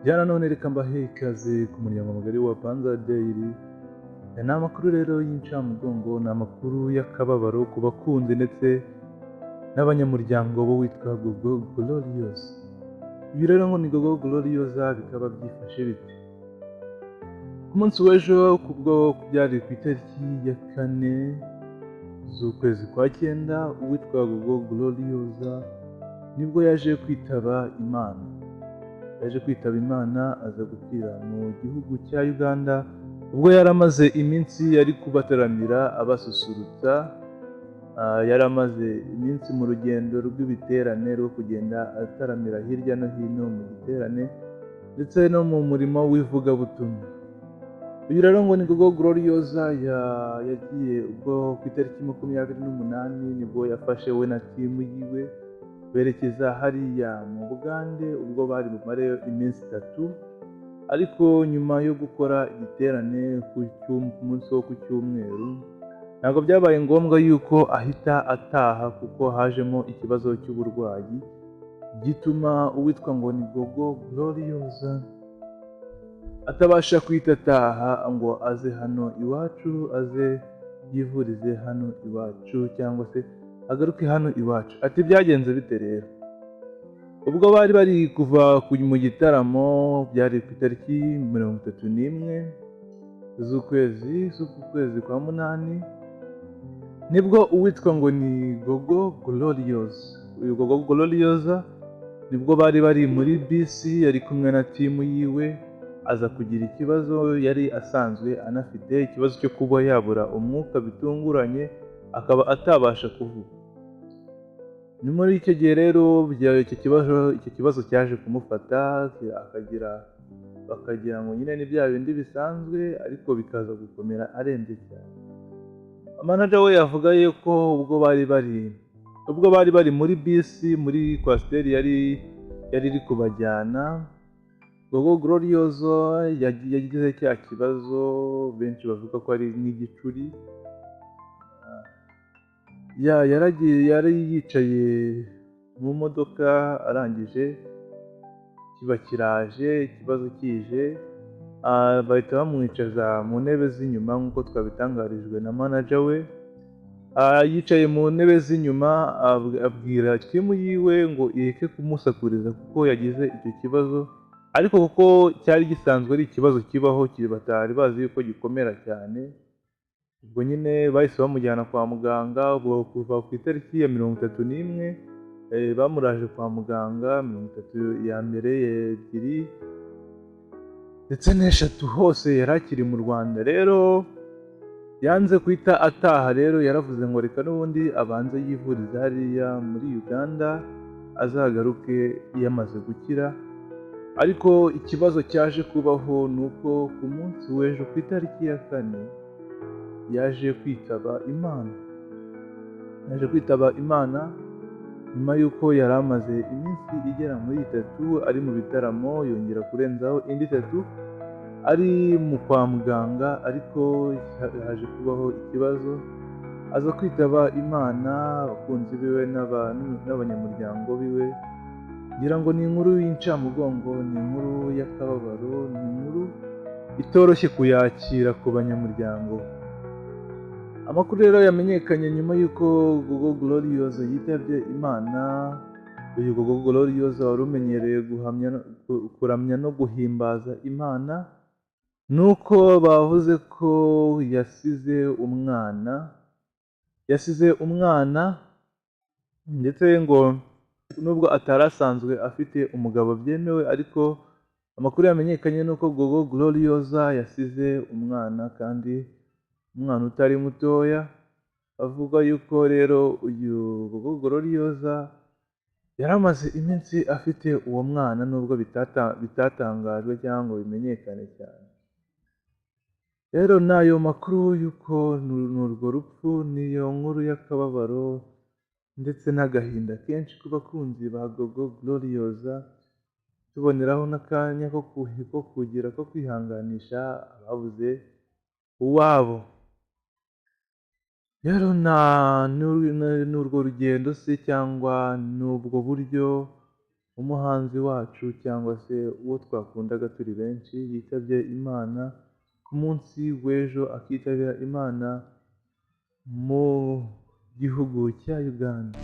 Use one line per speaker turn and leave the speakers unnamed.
Jana none reka mbahe ikaze ku muryango mugari wa Panza Daily. Ni amakuru rero y'incamugongo, ni amakuru y'akababaro ku bakunzi ndetse n'abanyamuryango bo witwa Gogo Glorious. Ibi rero ngo ni Gogo Glorious bikaba byifashe bite? Ku munsi w'ejo kubwo byari ku itariki ya 4 z'ukwezi kwa 9, uwitwa Gogo Glorious nibwo yaje kwitaba Imana. Yaje kwitaba Imana aza gupfira mu gihugu cya Uganda, ubwo yari amaze iminsi yari kubataramira abasusurutsa. Yari amaze iminsi mu rugendo rw'ibiterane rwo kugenda ataramira hirya no hino mu giterane ndetse no mu murimo w'ivugabutumwa. Uyu rero ngo ni Gogo Glorious yagiye ubwo ku itariki 28 nibwo yafashe we na timu yiwe berekeza hariya mu Bugande, ubwo bari bumare iminsi 3, ariko nyuma yo gukora igiterane ku munsi wo ku cyumweru ntabwo byabaye ngombwa yuko ahita ataha, kuko hajemo ikibazo cy'uburwayi gituma uwitwa ngo ni Gogo Glorious atabasha kwita ataha ngo aze hano iwacu, aze yivurize hano iwacu cyangwa se agaruke hano iwacu. Ati byagenze bite rero? Ubwo bari bari kuva mu gitaramo, byari ku itariki 31 z'ukwezi kwa 8, nibwo uwitwa ngo ni Gogo Glorious, uyu Gogo Glorious nibwo bari bari muri bisi yari kumwe na timu yiwe, aza kugira ikibazo. Yari asanzwe anafite ikibazo cyo kuba yabura umwuka bitunguranye, akaba atabasha kuvuga. Ni muri icyo gihe rero icyo kibazo cyaje kumufata, bakagira ngo nyine ni bya bindi bisanzwe, ariko bikaza gukomera arembye cyane. Manager we yavuga yuko ubwo bari bari muri bisi, muri kwasiteri yari iri kubajyana, Gogo Glorious yagize cya kibazo benshi bavuga ko ari nk'igicuri. Yari yicaye mu modoka, arangije kiba kiraje, ikibazo kije, bahita bamwicaza mu ntebe z'inyuma nk'uko twabitangarijwe na manager we. Yicaye mu ntebe z'inyuma, abwira timu yiwe ngo ireke kumusakuriza kuko yagize icyo kibazo, ariko kuko cyari gisanzwe ari ikibazo kibaho, batari bazi yuko gikomera cyane. Ubwo nyine bahise bamujyana kwa muganga. Ubwo kuva ku itariki ya 31 bamuraje kwa muganga, 30 ya mbere, 2 ndetse n'3 hose yari akiri mu Rwanda. Rero yanze kwita ataha, rero yaravuze ngo reka n'ubundi abanze yivuriza hariya muri Uganda, azagaruke yamaze gukira. Ariko ikibazo cyaje kubaho ni uko ku munsi w'ejo ku itariki ya 4 yaje kwitaba Imana nyuma y'uko yari amaze iminsi igera muri 3 ari mu bitaramo, yongera kurenzaho indi 3 ari kwa muganga, ariko haje kubaho ikibazo aza kwitaba Imana. Abakunzi biwe n'abanyamuryango biwe ngira ngo ni inkuru y'incamugongo, ni inkuru y'akababaro, ni inkuru itoroshye kuyakira ku banyamuryango. Amakuru rero yamenyekanye nyuma y'uko Gogo Glorious yitabye Imana. Uyu Gogo Glorious wari umenyereye kuramya no guhimbaza Imana, nuko bavuze ko yasize umwana ndetse ngo nubwo atari asanzwe afite umugabo byemewe, ariko amakuru yamenyekanye nuko Gogo Glorious yasize umwana, kandi umwana utari mutoya. Avuga yuko rero uyu Gogo Glorious yari amaze iminsi afite uwo mwana, nubwo bitatangajwe cyangwa ngo bimenyekane cyane. Rero n'ayo makuru y'uko n'urwo rupfu, n'iyo nkuru y'akababaro ndetse n'agahinda kenshi ku bakunzi ba Gogo Glorious, tuboneraho n'akanya ko kwihanganisha ababuze uwabo. Rero n'urwo rugendo se cyangwa n'ubwo buryo umuhanzi wacu cyangwa se uwo twakundaga turi benshi yitabye Imana ku munsi w'ejo, akitabira Imana mu gihugu cya Uganda.